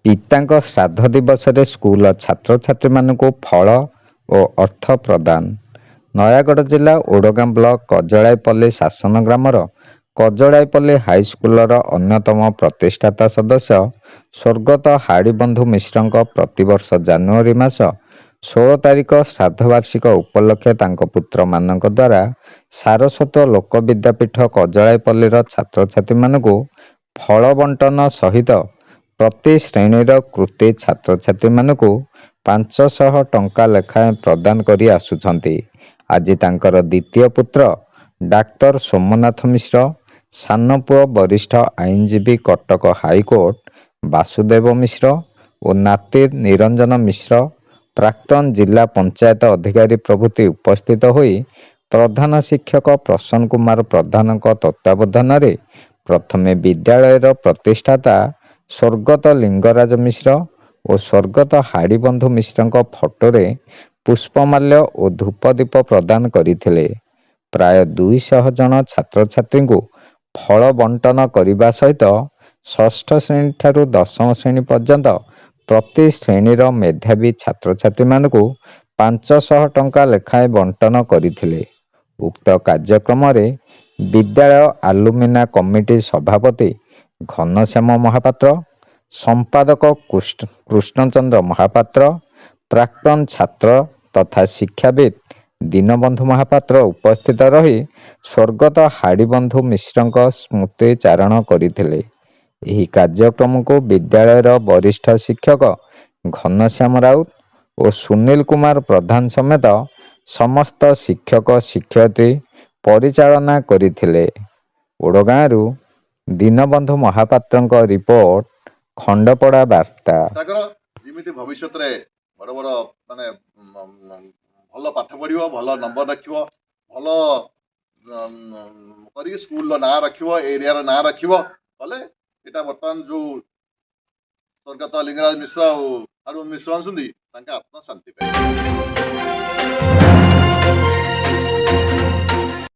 ପିତାଙ୍କ ଶ୍ରାଦ୍ଧ ଦିବସରେ ସ୍କୁଲ ଛାତ୍ରଛାତ୍ରୀମାନଙ୍କୁ ଫଳ ଓ ଅର୍ଥ ପ୍ରଦାନ। ନୟାଗଡ଼ ଜିଲ୍ଲା ଓଡ଼ଗାଁ ବ୍ଲକ କଜଳାଇପଲ୍ଲୀ ଶାସନ ଗ୍ରାମର କଜଳାଇପଲ୍ଲୀ ହାଇସ୍କୁଲର ଅନ୍ୟତମ ପ୍ରତିଷ୍ଠାତା ସଦସ୍ୟ ସ୍ୱର୍ଗତ ହାଡ଼ିବନ୍ଧୁ ମିଶ୍ରଙ୍କ ପ୍ରତିବର୍ଷ ଜାନୁଆରୀ ମାସ 16 ତାରିଖ ଶ୍ରାଦ୍ଧବାର୍ଷିକ ଉପଲକ୍ଷେ ତାଙ୍କ ପୁତ୍ରମାନଙ୍କ ଦ୍ୱାରା ସାରସ୍ୱତ ଲୋକ ବିଦ୍ୟାପୀଠ କଜଳାଇପଲ୍ଲୀର ଛାତ୍ରଛାତ୍ରୀମାନଙ୍କୁ ଫଳ ବଣ୍ଟନ ସହିତ ପ୍ରତି ଶ୍ରେଣୀର କୃତି ଛାତ୍ରଛାତ୍ରୀମାନଙ୍କୁ 500 ଟଙ୍କା ଲେଖାଏଁ ପ୍ରଦାନ କରି ଆସୁଛନ୍ତି। ଆଜି ତାଙ୍କର ଦ୍ୱିତୀୟ ପୁତ୍ର ଡାକ୍ତର ସୋମନାଥ ମିଶ୍ର, ସାନ ପୁଅ ବରିଷ୍ଠ ଆଇନଜୀବୀ କଟକ ହାଇକୋର୍ଟ ବାସୁଦେବ ମିଶ୍ର ଓ ନାତି ନିରଞ୍ଜନ ମିଶ୍ର, ପ୍ରାକ୍ତନ ଜିଲ୍ଲା ପଞ୍ଚାୟତ ଅଧିକାରୀ ପ୍ରଭୃତି ଉପସ୍ଥିତ ହୋଇ ପ୍ରଧାନ ଶିକ୍ଷକ ପ୍ରସନ୍ନ କୁମାର ପ୍ରଧାନଙ୍କ ତତ୍ତ୍ୱାବଧାନରେ ପ୍ରଥମେ ବିଦ୍ୟାଳୟର ପ୍ରତିଷ୍ଠାତା ସ୍ୱର୍ଗତ ଲିଙ୍ଗରାଜ ମିଶ୍ର ଓ ସ୍ୱର୍ଗତ ହାଡ଼ିବନ୍ଧୁ ମିଶ୍ରଙ୍କ ଫଟୋରେ ପୁଷ୍ପମାଲ୍ୟ ଓ ଧୂପଦୀପ ପ୍ରଦାନ କରିଥିଲେ। ପ୍ରାୟ 200 ଜଣ ଛାତ୍ରଛାତ୍ରୀଙ୍କୁ ଫଳ ବଣ୍ଟନ କରିବା ସହିତ ଷଷ୍ଠ ଶ୍ରେଣୀ ଠାରୁ ଦଶମ ଶ୍ରେଣୀ ପର୍ଯ୍ୟନ୍ତ ପ୍ରତି ଶ୍ରେଣୀର ମେଧାବୀ ଛାତ୍ରଛାତ୍ରୀମାନଙ୍କୁ 500 ଟଙ୍କା ଲେଖାଏଁ ବଣ୍ଟନ କରିଥିଲେ। ଉକ୍ତ କାର୍ଯ୍ୟକ୍ରମରେ ବିଦ୍ୟାଳୟ ଆଲୁମିନା କମିଟି ସଭାପତି ଘନଶ୍ୟାମ ମହାପାତ୍ର, ସମ୍ପାଦକ କୃଷ୍ଣଚନ୍ଦ୍ର ମହାପାତ୍ର, ପ୍ରାକ୍ତନ ଛାତ୍ର ତଥା ଶିକ୍ଷାବିତ୍ ଦୀନବନ୍ଧୁ ମହାପାତ୍ର ଉପସ୍ଥିତ ରହି ସ୍ୱର୍ଗତ ହାଡ଼ିବନ୍ଧୁ ମିଶ୍ରଙ୍କ ସ୍ମୃତି ଚାରଣ କରିଥିଲେ। ଏହି କାର୍ଯ୍ୟକ୍ରମକୁ ବିଦ୍ୟାଳୟର ବରିଷ୍ଠ ଶିକ୍ଷକ ଘନଶ୍ୟାମ ରାଉତ ଓ ସୁନୀଲ କୁମାର ପ୍ରଧାନ ସମେତ ସମସ୍ତ ଶିକ୍ଷକ ଶିକ୍ଷୟିତ୍ରୀ ପରିଚାଳନା କରିଥିଲେ। ଓଡ଼ଗାଁରୁ ଦୀନବନ୍ଧୁ ମହାପାତ୍ରଙ୍କ ରିପୋର୍ଟ, ଖଣ୍ଡପଡ଼ା ବାର୍ତ୍ତା। ଯେମିତି ଭବିଷ୍ୟତରେ ବଡ଼ ବଡ଼ ମାନେ ଭଲ ପାଠ ପଢ଼ିବ, ଭଲ ନମ୍ବର ରଖିବ, ଭଲ କରିକି ସ୍କୁଲର ନାଁ ରଖିବ, ଏରିଆର ନାଁ ରଖିବ, କଲେ ଏଇଟା ବର୍ତ୍ତମାନ ଯୋଉ ସ୍ୱର୍ଗତ ଲିଙ୍ଗରାଜ ମିଶ୍ର ଆଉ ହାଡ଼ିବନ୍ଧୁ ମିଶ୍ର ଅଛନ୍ତି ତାଙ୍କ ଆତ୍ମା ଶାନ୍ତି ପାଇବ।